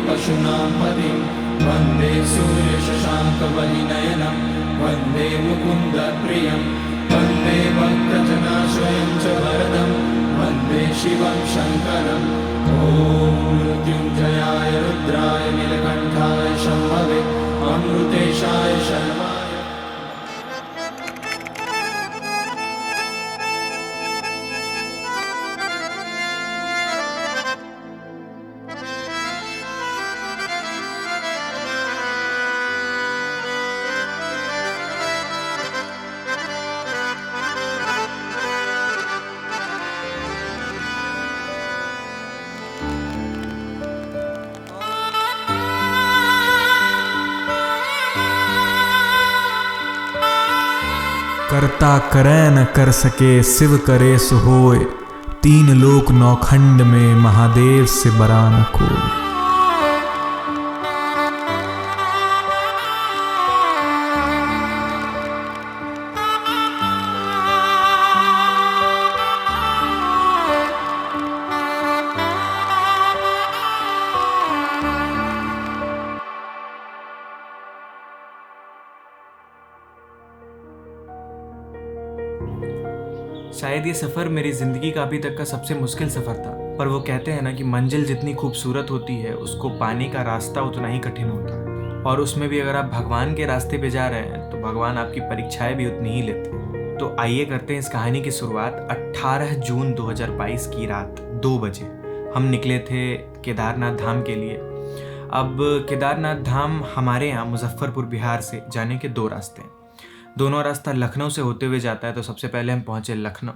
पशूनां पतिं वन्दे सूर्यशशाङ्कवलिनयनं वन्दे मुकुन्दप्रियं वन्दे भक्तजनाश्रयं च वरदं वन्दे शिवं शङ्करम् ॐ मृत्युञ्जयाय रुद्राय नीलकण्ठाय शम्भवे अमृतेशाय शर्माय। करता करे न कर सके शिव करे सो होय, तीन लोक नौखंड में महादेव से बरा न कोई। शायद ये सफ़र मेरी ज़िंदगी का अभी तक का सबसे मुश्किल सफ़र था, पर वो कहते हैं ना कि मंजिल जितनी खूबसूरत होती है उसको पाने का रास्ता उतना ही कठिन होता है। और उसमें भी अगर आप भगवान के रास्ते पे जा रहे हैं तो भगवान आपकी परीक्षाएं भी उतनी ही लेते हैं। तो आइए करते हैं इस कहानी की शुरुआत। 18 जून 2022 की रात 2 बजे हम निकले थे केदारनाथ धाम के लिए। अब केदारनाथ धाम हमारे यहाँ मुजफ्फरपुर बिहार से जाने के 2 रास्ते हैं। दोनों रास्ता लखनऊ से होते हुए जाता है। तो सबसे पहले हम पहुँचे लखनऊ।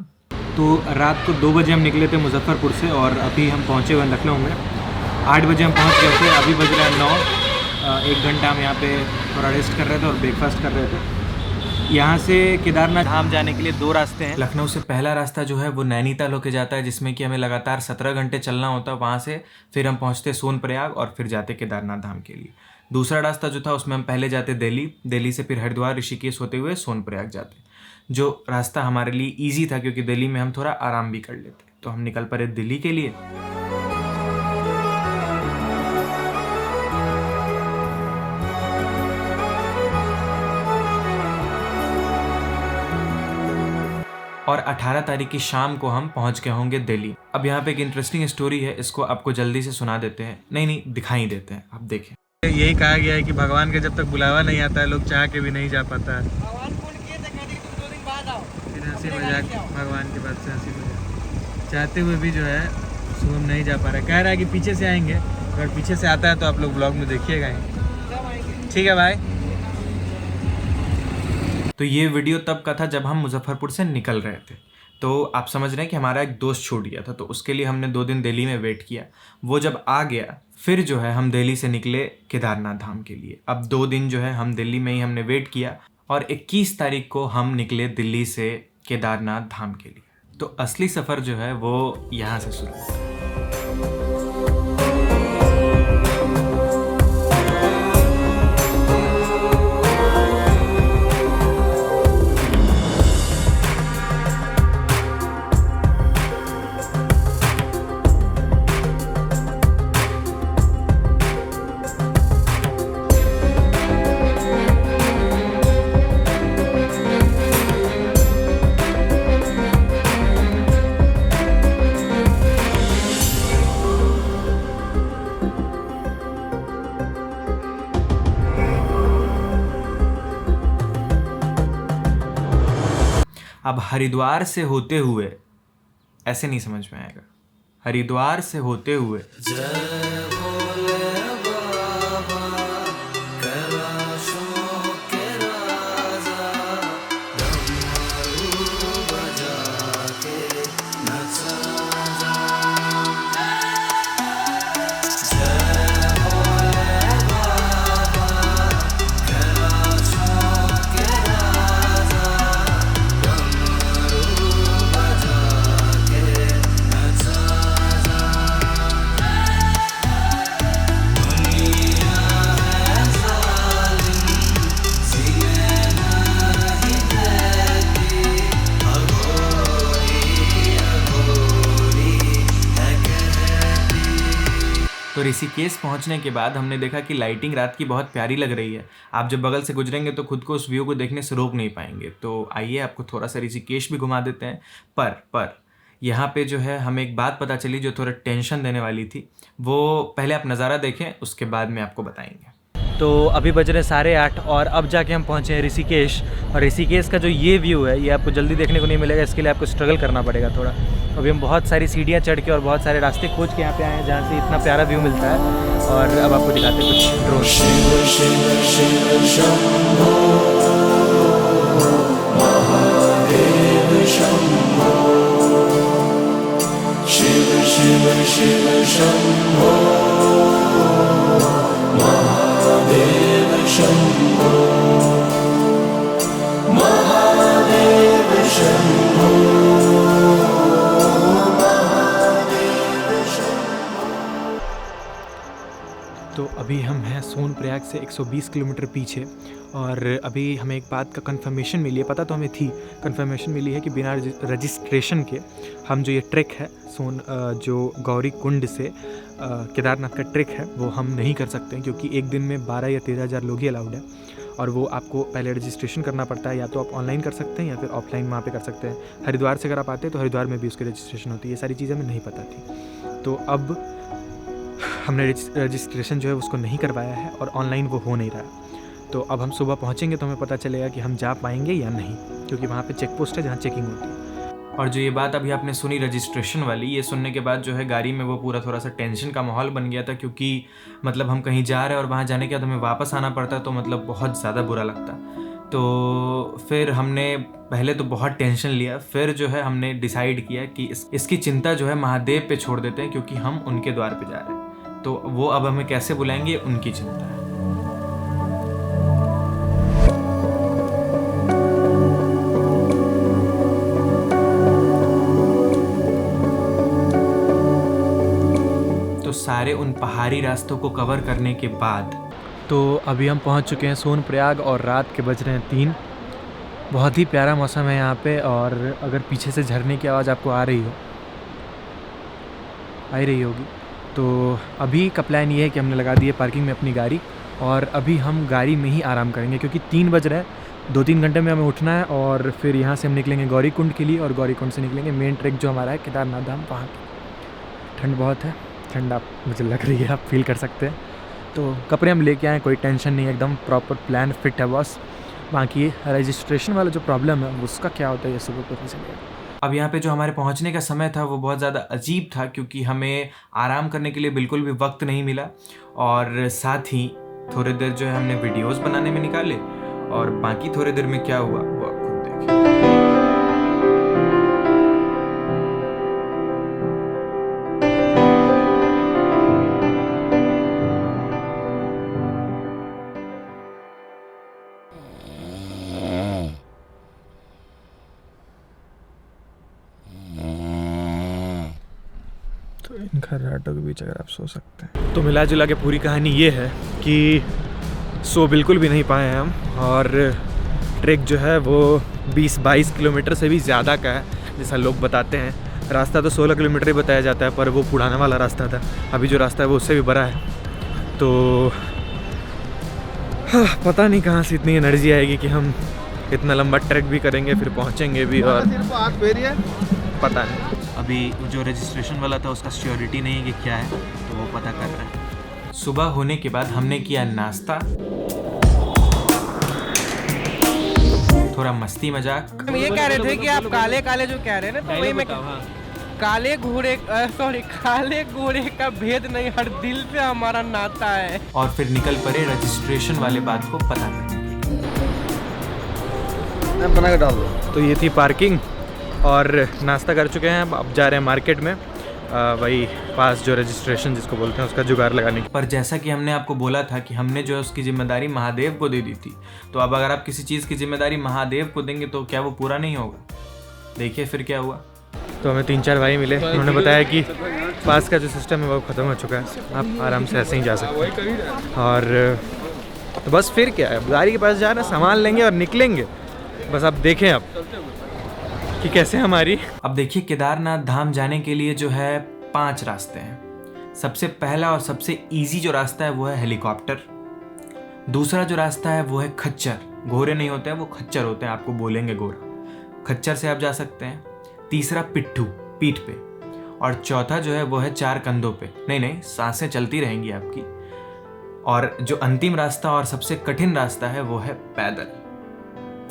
तो रात को 2 बजे हम निकले थे मुजफ्फरपुर से और अभी हम पहुँचे हुए लखनऊ में। 8 बजे हम पहुँच गए थे, अभी बज रहा है 9। 1 घंटा हम यहाँ पे थोड़ा रेस्ट कर रहे थे और ब्रेकफास्ट कर रहे थे। यहाँ से केदारनाथ धाम जाने के लिए 2 रास्ते हैं। लखनऊ से पहला रास्ता जो है वो नैनीताल होके जाता है, जिसमें कि हमें लगातार 17 घंटे चलना होता है वहाँ से। फिर हम पहुँचते सोनप्रयाग और फिर जाते केदारनाथ धाम के लिए। दूसरा रास्ता जो था उसमें हम पहले जाते दिल्ली से फिर हरिद्वार ऋषिकेश होते हुए सोनप्रयाग जाते, जो रास्ता हमारे लिए ईजी था क्योंकि दिल्ली में हम थोड़ा आराम भी कर लेते। तो हम निकल पड़े दिल्ली के लिए। और 18 तारीख की शाम को हम पहुंच गए होंगे दिल्ली। अब यहाँ पे एक इंटरेस्टिंग स्टोरी है, इसको आपको जल्दी से सुना देते हैं। नहीं दिखाई देते हैं, आप देखें। यही कहा गया है कि भगवान का जब तक बुलावा नहीं आता है लोग चाह के भी नहीं जा पाता है। हंसी मजाक भगवान के बात से हंसी मजाक चाहते हुए भी जो है शुभम नहीं जा पा रहा है। कह रहा है कि पीछे से आएंगे, अगर पीछे से आता है तो आप लोग ब्लॉग में देखिएगा ही। ठीक है भाई। तो ये वीडियो तब का था जब हम मुजफ्फरपुर से निकल रहे थे। तो आप समझ रहे हैं कि हमारा एक दोस्त छूट गया था, तो उसके लिए हमने 2 दिन दिल्ली में वेट किया। वो जब आ गया फिर जो है हम दिल्ली से निकले केदारनाथ धाम के लिए। अब 2 दिन जो है हम दिल्ली में ही हमने वेट किया और 21 तारीख को हम निकले दिल्ली से केदारनाथ धाम के लिए। तो असली सफ़र जो है वो यहाँ से शुरू हुआ। अब हरिद्वार से होते हुए, ऐसे नहीं समझ में आएगा, हरिद्वार से होते हुए ऋषिकेश पहुंचने के बाद हमने देखा कि लाइटिंग रात की बहुत प्यारी लग रही है। आप जब बगल से गुजरेंगे तो खुद को उस व्यू को देखने से रोक नहीं पाएंगे। तो आइए आपको थोड़ा सा ऋषिकेश भी घुमा देते हैं। पर यहाँ पे जो है हमें एक बात पता चली जो थोड़ा टेंशन देने वाली थी। वो पहले आप नज़ारा देखें, उसके बाद में आपको बताएंगे। तो अभी बज रहे 8:30 और अब जाके हम पहुँचे हैं ऋषिकेश। और ऋषिकेश का जो ये व्यू है ये आपको जल्दी देखने को नहीं मिलेगा, इसके लिए आपको स्ट्रगल करना पड़ेगा थोड़ा। अभी हम बहुत सारी सीढ़ियाँ चढ़ के और बहुत सारे रास्ते खोज के यहाँ पे आए हैं जहाँ से इतना प्यारा व्यू मिलता है। और अब आपको दिखाते हैं कुछ ड्रोन। शिव शिव शिव शंभो महादेव शंभो, शिव शिव शिव शंभो महादेव शंभो, महादेव शंभो, महादेव शंभो। तो अभी हम हैं सोनप्रयाग से 120 किलोमीटर पीछे और अभी हमें एक बात का कंफर्मेशन मिली है। पता तो हमें थी, कंफर्मेशन मिली है कि बिना रजिस्ट्रेशन के हम जो ये ट्रैक है जो गौरी कुंड से केदारनाथ का ट्रैक है वो हम नहीं कर सकते हैं, क्योंकि एक दिन में 12 या 13 हज़ार लोग ही अलाउड है। और वो आपको पहले रजिस्ट्रेशन करना पड़ता है, या तो आप ऑनलाइन कर सकते हैं या फिर ऑफलाइन वहाँ पे कर सकते हैं। हरिद्वार से अगर आप आते हैं तो हरिद्वार में भी उसकी रजिस्ट्रेशन होती है। ये सारी चीज़ें हमें नहीं पता थी। तो अब हमने रजिस्ट्रेशन जो है उसको नहीं करवाया है और ऑनलाइन वो हो नहीं रहा है। तो अब हम सुबह पहुँचेंगे तो हमें पता चलेगा कि हम जा पाएंगे या नहीं, क्योंकि वहाँ पे चेक पोस्ट है जहाँ चेकिंग होती है। और जो ये बात अभी आपने सुनी रजिस्ट्रेशन वाली, ये सुनने के बाद जो है गाड़ी में वो पूरा थोड़ा सा टेंशन का माहौल बन गया था, क्योंकि मतलब हम कहीं जा रहे हैं और वहाँ जाने के बाद हमें वापस आना पड़ता तो मतलब बहुत ज़्यादा बुरा लगता। तो फिर हमने पहले तो बहुत टेंशन लिया, फिर जो है हमने डिसाइड किया कि इसकी चिंता जो है महादेव पे छोड़ देते हैं, क्योंकि हम उनके द्वार पे जा रहे हैं। तो वो अब हमें कैसे बुलाएंगे उनकी चिंता है। तो सारे उन पहाड़ी रास्तों को कवर करने के बाद तो अभी हम पहुंच चुके हैं सोनप्रयाग और रात के बज रहे हैं 3। बहुत ही प्यारा मौसम है यहाँ पे। और अगर पीछे से झरने की आवाज़ आपको आ रही होगी तो अभी का प्लान ये है कि हमने लगा दी है पार्किंग में अपनी गाड़ी और अभी हम गाड़ी में ही आराम करेंगे, क्योंकि 3 बज रहे हैं। 2-3 घंटे में हमें उठना है और फिर यहाँ से हम निकलेंगे गौरी कुंड के लिए और गौरी कुंड से निकलेंगे मेन ट्रैक जो हमारा है केदारनाथ धाम, वहाँ की। ठंड बहुत है, ठंड आप मुझे लग रही है, आप फील कर सकते हैं। तो कपड़े हम लेके आए, कोई टेंशन नहीं, एकदम प्रॉपर प्लान फिट है बॉस। बाकी रजिस्ट्रेशन वाला जो प्रॉब्लम है उसका क्या होता है ये सुबह पता चलेगा। अब यहाँ पे जो हमारे पहुँचने का समय था वो बहुत ज़्यादा अजीब था, क्योंकि हमें आराम करने के लिए बिल्कुल भी वक्त नहीं मिला। और साथ ही थोड़ी देर जो है हमने वीडियोस बनाने में निकाले, और बाकी थोड़ी देर में क्या हुआ वो आप खुद देखिए। तो इन खर्राटों के बीच अगर आप सो सकते हैं। तो मिला जुला के पूरी कहानी ये है कि सो बिल्कुल भी नहीं पाए हैं हम, और ट्रैक जो है वो 20-22 किलोमीटर से भी ज़्यादा का है जैसा लोग बताते हैं। रास्ता तो 16 किलोमीटर ही बताया जाता है, पर वो पुराना वाला रास्ता था। अभी जो रास्ता है वो उससे भी बड़ा है। तो पता नहीं कहाँ से इतनी एनर्जी आएगी कि हम इतना लंबा ट्रैक भी करेंगे, फिर पहुँचेंगे भी, और पता नहीं। अभी जो रजिस्ट्रेशन वाला था उसका श्योरिटी नहीं है कि क्या है, तो वो पता कर रहा है। सुबह होने के बाद हमने किया नाश्ता, थोड़ा मस्ती मजाक। हम ये कह रहे थे कि आप काले काले जो कह रहे हैं ना, तो वही मैं काले घोड़े का भेद नहीं, हर दिल पे हमारा नाता है। और फिर निकल पड़े रजिस्ट्रेशन वाले बात को पता करने। बना के डाल दो। तो ये थी पार्किंग और नाश्ता कर चुके हैं। अब जा रहे हैं मार्केट में वही पास जो रजिस्ट्रेशन जिसको बोलते हैं उसका जुगाड़ लगाने की। पर जैसा कि हमने आपको बोला था कि हमने जो है उसकी जिम्मेदारी महादेव को दे दी थी, तो अब अगर आप किसी चीज़ की जिम्मेदारी महादेव को देंगे तो क्या वो पूरा नहीं होगा? देखिए फिर क्या हुआ। तो हमें 3-4 भाई मिले, उन्होंने बताया कि पास का जो सिस्टम है वो ख़त्म हो चुका है, आप आराम से ऐसे ही जा सकते हैं। और तो बस फिर क्या है, गाड़ी के पास जाना, सामान लेंगे और निकलेंगे। बस आप देखें अब कि कैसे हमारी। अब देखिए केदारनाथ धाम जाने के लिए जो है 5 रास्ते हैं। सबसे पहला और सबसे इजी जो रास्ता है वो है हेलीकॉप्टर। दूसरा जो रास्ता है वो है खच्चर। घोड़े नहीं होते हैं, वो खच्चर होते हैं, आपको बोलेंगे घोड़ा। खच्चर से आप जा सकते हैं। तीसरा पिट्ठू, पीठ पे। और चौथा जो है वो है 4 कंधों पे। नहीं, सांसें चलती रहेंगी आपकी। और जो अंतिम रास्ता और सबसे कठिन रास्ता है वो है पैदल।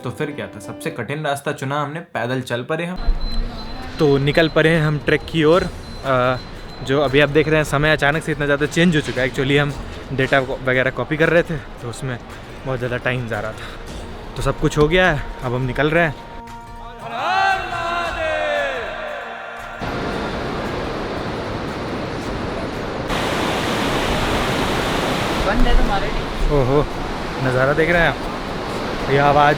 तो फिर क्या था, सबसे कठिन रास्ता चुना हमने, पैदल चल पड़े हम। तो निकल पड़े हैं हम ट्रैक की ओर। जो अभी आप देख रहे हैं समय अचानक से इतना ज़्यादा चेंज हो चुका है। एक्चुअली हम डेटा वगैरह कॉपी कर रहे थे तो उसमें बहुत ज़्यादा टाइम जा रहा था। तो सब कुछ हो गया है, अब हम निकल रहे हैं। ओहो, नज़ारा देख रहे हैं आप, ये आवाज़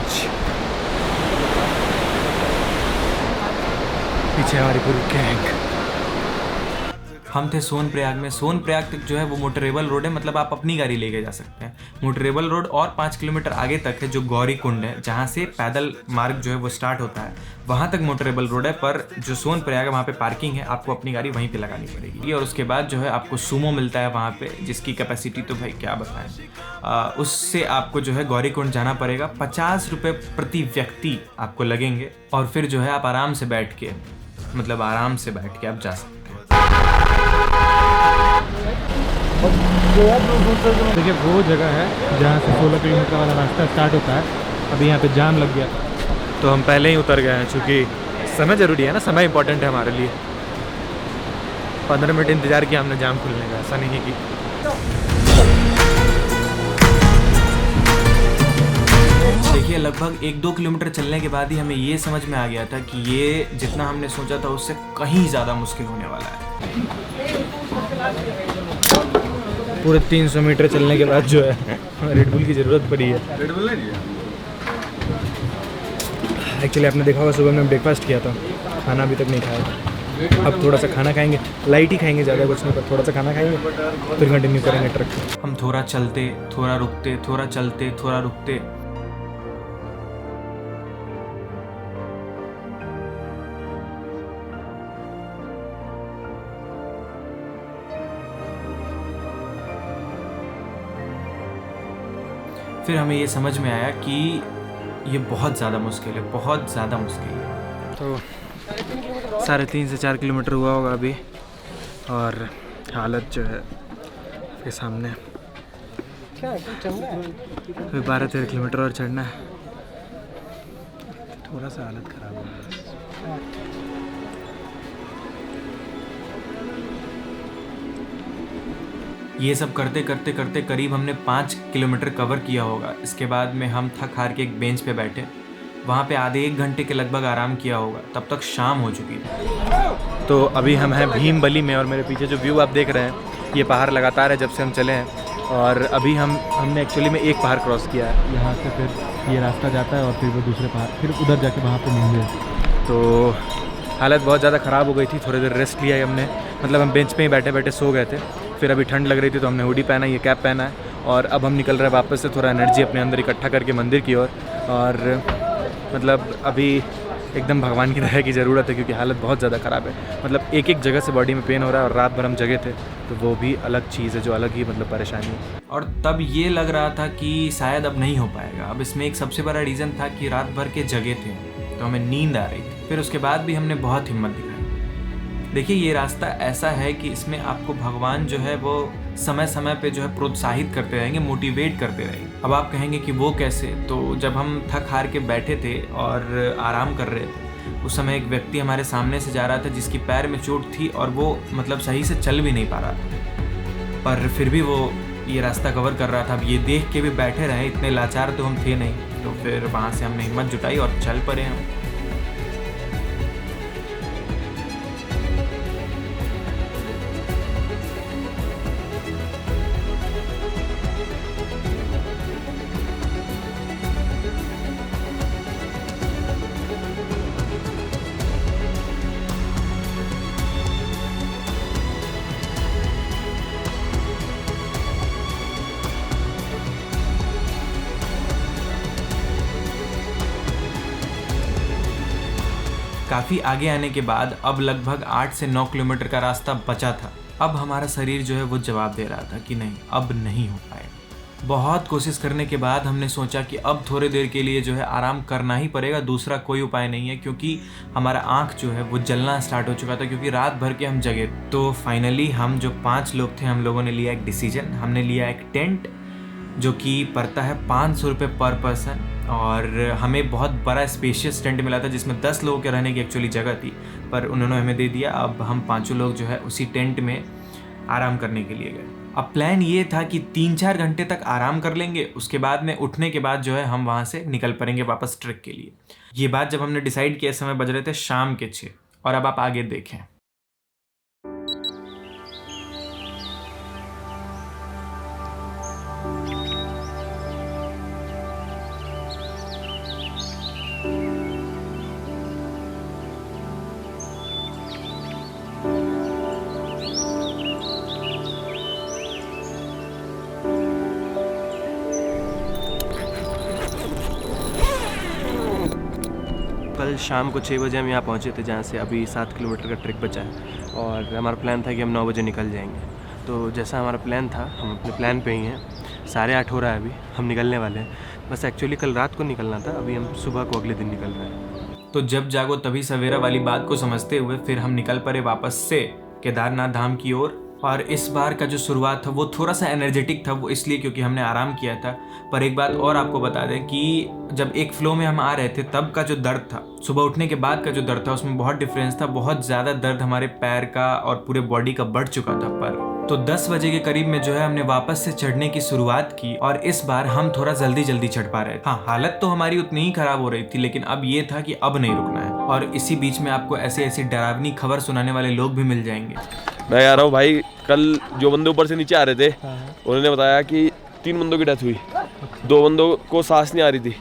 पीछे हमारी पूरी गैंग। हम थे सोनप्रयाग में। सोनप्रयाग तक जो है वो मोटरेबल रोड है, मतलब आप अपनी गाड़ी लेके जा सकते हैं। मोटरेबल रोड और 5 किलोमीटर आगे तक है जो गौरी कुंड है, जहाँ से पैदल मार्ग जो है वो स्टार्ट होता है, वहाँ तक मोटरेबल रोड है। पर जो सोनप्रयाग है वहाँ पे पार्किंग है, आपको अपनी गाड़ी वहीं पे लगानी पड़ेगी। और उसके बाद जो है आपको सूमो मिलता है वहाँ पे, जिसकी कैपेसिटी तो भाई क्या बताएं। उससे आपको जो है गौरी कुंड जाना पड़ेगा। 50 रुपये प्रति व्यक्ति आपको लगेंगे। और फिर जो है आप आराम से बैठ के आप जा सकते हैं। देखिए वो जगह है जहाँ से 16 किलोमीटर वाला रास्ता स्टार्ट होता है। अभी यहाँ पे जाम लग गया तो हम पहले ही उतर गए हैं, क्योंकि समय ज़रूरी है ना, समय इंपॉर्टेंट है हमारे लिए। 15 मिनट इंतज़ार किया हमने जाम खुलने का, ऐसा नहीं है कि देखिए लगभग 1-2 किलोमीटर चलने के बाद ही हमें ये समझ में आ गया था कि ये जितना हमने सोचा था उससे कहीं ज़्यादा मुश्किल होने वाला है। पूरे 300 मीटर चलने के बाद जो है रेड बुल की ज़रूरत पड़ी है। रेड बुल नहीं है। एक्चुअली आपने देखा होगा सुबह में ब्रेकफास्ट किया था, खाना अभी तक नहीं खाया। अब थोड़ा सा खाना खाएंगे, लाइट ही खाएंगे, ज़्यादा कुछ नहीं, पर थोड़ा सा खाना खाएंगे फिर कंटिन्यू करेंगे ट्रक। हम थोड़ा चलते, थोड़ा रुकते, थोड़ा चलते, थोड़ा रुकते। फिर हमें ये समझ में आया कि ये बहुत ज़्यादा मुश्किल है, बहुत ज़्यादा मुश्किल है। तो 3.5 से 4 किलोमीटर हुआ होगा अभी, और हालत जो है के सामने। फिर 12-13 किलोमीटर और चढ़ना है। थोड़ा सा हालत ख़राब हो गया। ये सब करते करते करते करीब हमने 5 किलोमीटर कवर किया होगा। इसके बाद में हम थक हार के एक बेंच पे बैठे, वहाँ पे आधे 1 घंटे के लगभग आराम किया होगा। तब तक शाम हो चुकी थी। तो अभी हम हैं भीमबली में, और मेरे पीछे जो व्यू आप देख रहे हैं, ये पहाड़ लगातार है जब से हम चले हैं। और अभी हमने एक्चुअली में एक पहाड़ क्रॉस किया है। यहाँ से फिर ये रास्ता जाता है और फिर वो दूसरे पहाड़, फिर उधर जाके वहाँ पे मंदिर। तो हालत बहुत ज़्यादा ख़राब हो गई थी। थोड़ी देर रेस्ट लिया है हमने, मतलब हम बेंच पे ही बैठे बैठे सो गए थे। फिर अभी ठंड लग रही थी तो हमने हुडी पहना, ये कैप पहना है, और अब हम निकल रहे हैं वापस से थोड़ा एनर्जी अपने अंदर इकट्ठा करके मंदिर की ओर। और मतलब अभी एकदम भगवान की दया की ज़रूरत है, क्योंकि हालत बहुत ज़्यादा ख़राब है। मतलब एक एक जगह से बॉडी में पेन हो रहा है, और रात भर हम जगे थे तो वो भी अलग चीज़ है, जो अलग ही मतलब परेशानी है। और तब ये लग रहा था कि शायद अब नहीं हो पाएगा। अब इसमें एक सबसे बड़ा रीज़न था कि रात भर के जगे थे तो हमें नींद आ रही थी। फिर उसके बाद भी हमने बहुत हिम्मत दिखाई। देखिए ये रास्ता ऐसा है कि इसमें आपको भगवान जो है वो समय समय पे जो है प्रोत्साहित करते रहेंगे, मोटिवेट करते रहेंगे। अब आप कहेंगे कि वो कैसे? तो जब हम थक हार के बैठे थे और आराम कर रहे थे, उस समय एक व्यक्ति हमारे सामने से जा रहा था जिसकी पैर में चोट थी और वो मतलब सही से चल भी नहीं पा रहा था, पर फिर भी वो ये रास्ता कवर कर रहा था। अब ये देख के भी बैठे रहे, इतने लाचार तो हम थे नहीं। तो फिर वहाँ से हमने हिम्मत जुटाई और चल पड़े हम। काफ़ी आगे आने के बाद अब लगभग 8 से 9 किलोमीटर का रास्ता बचा था। अब हमारा शरीर जो है वो जवाब दे रहा था कि नहीं, अब नहीं हो पाएगा। बहुत कोशिश करने के बाद हमने सोचा कि अब थोड़ी देर के लिए जो है आराम करना ही पड़ेगा, दूसरा कोई उपाय नहीं है, क्योंकि हमारा आँख जो है वो जलना स्टार्ट हो चुका था, क्योंकि रात भर के हम जगे। तो फाइनली हम जो 5 लोग थे, हम लोगों ने लिया एक डिसीजन। हमने लिया एक टेंट जो कि पड़ता है 500 रुपये पर पर्सन, और हमें बहुत बड़ा स्पेशियस टेंट मिला था जिसमें 10 लोगों के रहने की एक्चुअली जगह थी, पर उन्होंने हमें दे दिया। अब हम 5 लोग जो है उसी टेंट में आराम करने के लिए गए। अब प्लान ये था कि 3-4 घंटे तक आराम कर लेंगे, उसके बाद में उठने के बाद जो है हम वहाँ से निकल पड़ेंगे वापस ट्रैक के लिए। ये बात जब हमने डिसाइड किया, समय बज रहे थे शाम के 6, और अब आप आगे देखें। कल शाम को 6 बजे हम यहाँ पहुँचे थे, जहाँ से अभी 7 किलोमीटर का ट्रैक बचा है, और हमारा प्लान था कि हम 9 बजे निकल जाएंगे। तो जैसा हमारा प्लान था, हम अपने प्लान पे ही हैं। 8:30 हो रहा है, अभी हम निकलने वाले हैं। बस एक्चुअली कल रात को निकलना था, अभी हम सुबह को अगले दिन निकल रहे हैं। तो जब जागो तभी सवेरा वाली बात को समझते हुए फिर हम निकल पड़े वापस से केदारनाथ धाम की ओर। और इस बार का जो शुरुआत था वो थोड़ा सा एनर्जेटिक था, वो इसलिए क्योंकि हमने आराम किया था। पर एक बात और आपको बता दें कि जब एक फ्लो में हम आ रहे थे तब का जो दर्द था, सुबह उठने के बाद का जो दर्द था, उसमें बहुत डिफरेंस था। बहुत ज़्यादा दर्द हमारे पैर का और पूरे बॉडी का बढ़ चुका था। पर तो 10 बजे के करीब में जो है हमने वापस से चढ़ने की शुरुआत की, और इस बार हम थोड़ा जल्दी चढ़ पा रहे थे। हाँ, हालत तो हमारी उतनी ही खराब हो रही थी, लेकिन अब ये था कि अब नहीं रुकना है। और इसी बीच में आपको ऐसी डरावनी खबर सुनाने वाले लोग भी मिल जाएंगे। मैं आ रहा हूँ भाई। कल जो बंदे ऊपर से नीचे आ रहे थे, उन्होंने बताया कि 3 बंदों की डेथ हुई, 2 बंदों को सांस नहीं आ रही थी,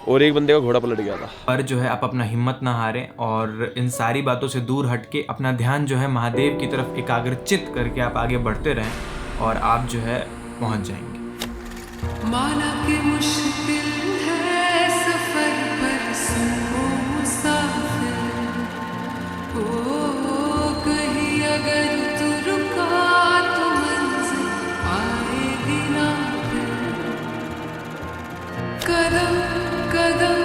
और 1 बंदे का घोड़ा पलट गया था। पर जो है आप अपना हिम्मत ना हारें, और इन सारी बातों से दूर हट के अपना ध्यान जो है महादेव की तरफ एकाग्रचित करके आप आगे बढ़ते रहें, और आप जो है पहुंच जाएंगे। माना कि मुश्किल है सफर पर सुनो मुसाफिर, ओ कहीं अगर तू रुका तो मंजिल आएगी ना फिर। कदम कदम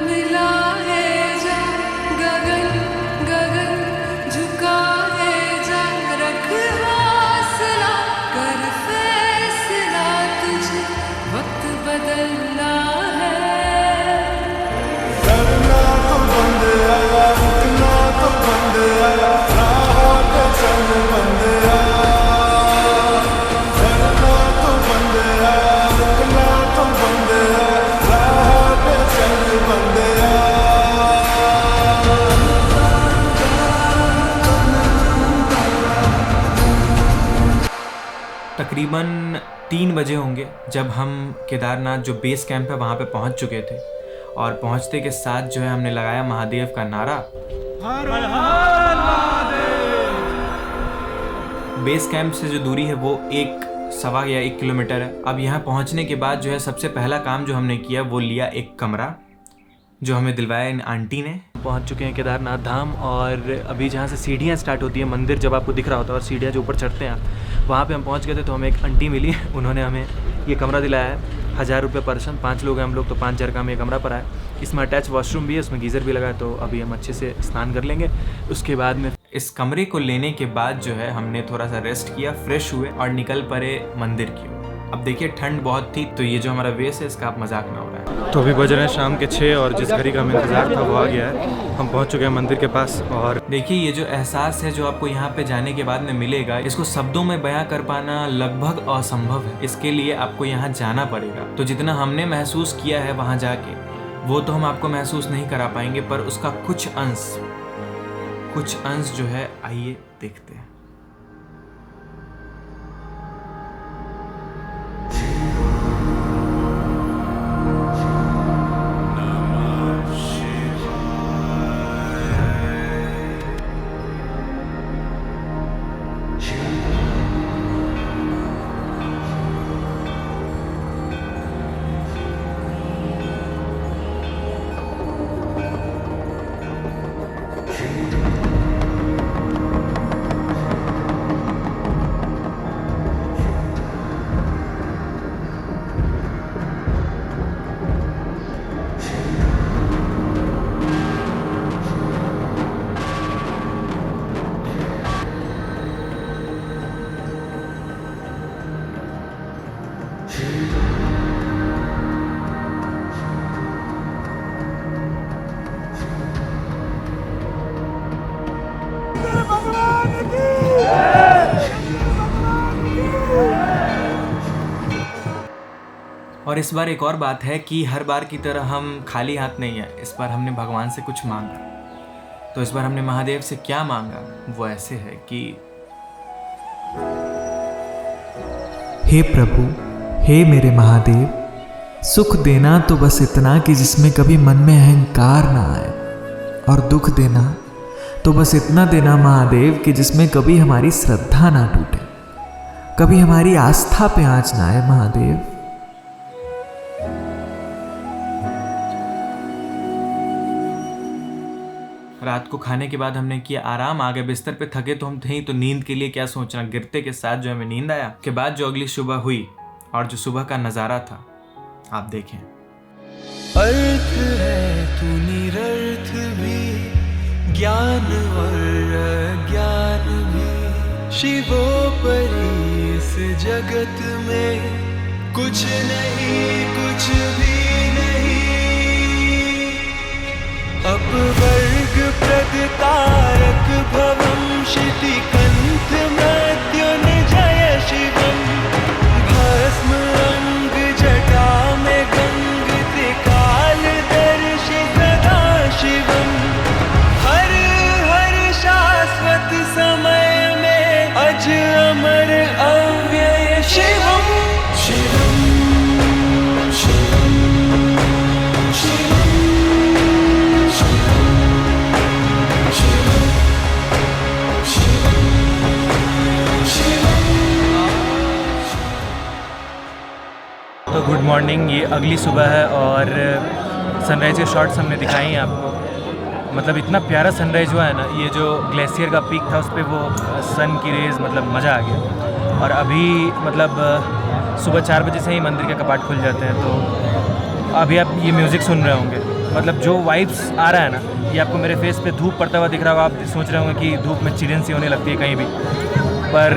मिला है जा, गगन गगन झुका है जा, रख हौसला कर फैसला, तुझे वक्त बदलना है। डरना तो बंद आया, रुकना तो बंद आया, राह पे चल बंद आया। डरना तो बंद आया, रुकना तो बंद आया, राह पे चल बंद आया। तकरीबन 3 बजे होंगे जब हम केदारनाथ जो बेस कैंप है वहाँ पे पहुँच चुके थे, और पहुँचते के साथ जो है हमने लगाया महादेव का नारा। बेस कैंप से जो दूरी है वो 1-1.25 किलोमीटर है। अब यहाँ पहुँचने के बाद जो है सबसे पहला काम जो हमने किया वो लिया एक कमरा, जो हमें दिलवाया इन आंटी ने। पहुंच चुके हैं केदारनाथ धाम, और अभी जहाँ से सीढ़ियाँ स्टार्ट होती है, मंदिर जब आपको दिख रहा होता है और सीढ़ियाँ जो ऊपर चढ़ते हैं आप, वहाँ पे हम पहुँच गए थे। तो हमें एक आंटी मिली, उन्होंने हमें ये कमरा दिलाया है। 1000 रुपये पर्सन, 5 लोग हैं हम लोग, तो 5000 का हमें कमरा पड़ा है। इसमें अटैच वॉशरूम भी है, उसमें गीज़र भी लगा है, तो अभी हम अच्छे से स्नान कर लेंगे। उसके बाद में इस कमरे को लेने के बाद जो है हमने थोड़ा सा रेस्ट किया, फ्रेश हुए और निकल पड़े मंदिर की ओर। अब देखिए ठंड बहुत थी, तो ये जो हमारा वेस है इसका आप मजाक ना हो रहा है। तो अभी बज रहे हैं शाम के 6, और जिस घड़ी का हमें इंतज़ार था वो आ गया है। हम पहुंच चुके हैं मंदिर के पास। और देखिए ये जो एहसास है जो आपको यहाँ पे जाने के बाद में मिलेगा, इसको शब्दों में बयां कर पाना लगभग असंभव है। इसके लिए आपको यहाँ जाना पड़ेगा। तो जितना हमने महसूस किया है वहाँ जाके, वो तो हम आपको महसूस नहीं करा पाएंगे, पर उसका कुछ अंश जो है आइए देखते हैं। और इस बार एक और बात है कि हर बार की तरह हम खाली हाथ नहीं है, इस बार हमने भगवान से कुछ मांगा। तो इस बार हमने महादेव से क्या मांगा वो ऐसे है कि हे प्रभु, हे मेरे महादेव, सुख देना तो बस इतना कि जिसमें कभी मन में अहंकार ना आए, और दुख देना तो बस इतना देना महादेव कि जिसमें कभी हमारी श्रद्धा ना टूटे, कभी हमारी आस्था पे आंच ना आए महादेव। रात को खाने के बाद हमने किया आराम, आ गए बिस्तर पे, थके तो हम थे ही, तो नींद के लिए क्या सोचना। गिरते के साथ जो हमें नींद आया के बाद जो अगली सुबह हुई और जो सुबह का नज़ारा था आप देखें। अर्थ है तू निरर्थ भी, ज्ञान और अज्ञान भी, शिवोपरि इस जगत में कुछ नहीं, कुछ भी नहीं। अपवर्ग प्रदतारक भवं, शितिकंठ मृत्युंजय शिवम, भस्म अंग जटा में गंग, त्रिकाल दर्शि सदा शिवम, हर हर शाश्वत समय में अज अमर अव्यय शिवम, शिवम शिवम शिवम तो गुड मॉर्निंग, ये अगली सुबह है और सनराइज़ के शॉट्स हमने दिखाए हैं आपको। मतलब इतना प्यारा सनराइज़ हुआ है ना, ये जो ग्लेशियर का पीक था उस पर वो सन की रेज़, मतलब मज़ा आ गया। और अभी मतलब सुबह 4 बजे से ही मंदिर के कपाट खुल जाते हैं, तो अभी आप ये म्यूज़िक सुन रहे होंगे। मतलब जो वाइब्स आ रहा है ना, ये आपको मेरे फेस पे धूप पड़ता हुआ दिख रहा होगा। आप सोच रहे होंगे कि धूप में चिड़ियन सी होने लगती है कहीं भी, पर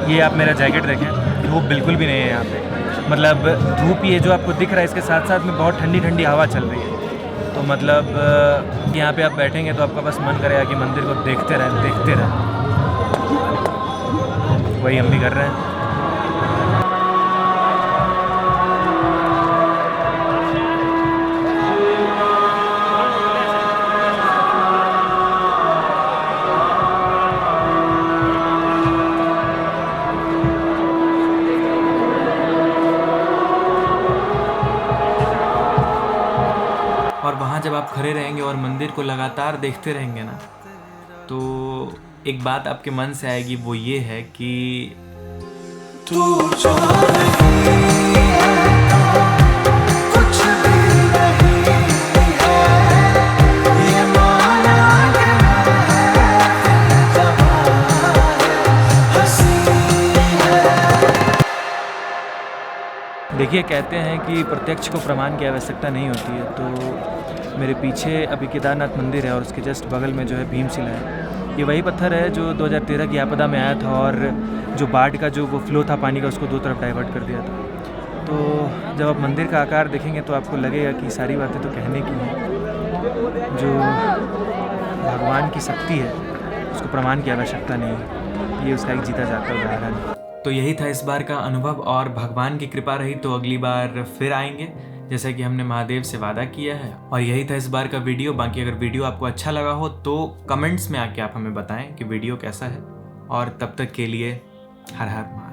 ये आप मेरा जैकेट देखें, धूप बिल्कुल भी नहीं है यहाँ पे। मतलब धूप ये जो आपको दिख रहा है, इसके साथ साथ में बहुत ठंडी ठंडी हवा चल रही है। तो मतलब यहाँ पे आप बैठेंगे तो आपका बस मन करेगा कि मंदिर को देखते रहें, देखते रहें। वही हम भी कर रहे हैं। और वहाँ जब आप खड़े रहेंगे और मंदिर को लगातार देखते रहेंगे ना, तो एक बात आपके मन से आएगी, वो ये है कि तू जो नहीं है, कुछ भी नहीं है, ये माना गया है, जहाँ हंसी है। देखिए, कहते हैं कि प्रत्यक्ष को प्रमाण की आवश्यकता नहीं होती है। तो मेरे पीछे अभी केदारनाथ मंदिर है और उसके जस्ट बगल में जो है भीमशिला है। ये वही पत्थर है जो 2013 की आपदा में आया था और जो बाढ़ का जो वो फ्लो था पानी का, उसको दो तरफ डाइवर्ट कर दिया था। तो जब आप मंदिर का आकार देखेंगे तो आपको लगेगा कि सारी बातें तो कहने की हैं। जो भगवान की शक्ति है उसको प्रमाण की आवश्यकता नहीं है, ये उसका एक जीता जागता उदाहरण है। तो यही था इस बार का अनुभव, और भगवान की कृपा रही तो अगली बार फिर आएंगे, जैसा कि हमने महादेव से वादा किया है। और यही था इस बार का वीडियो। बाकी अगर वीडियो आपको अच्छा लगा हो तो कमेंट्स में आके आप हमें बताएं कि वीडियो कैसा है। और तब तक के लिए हर हर महादेव।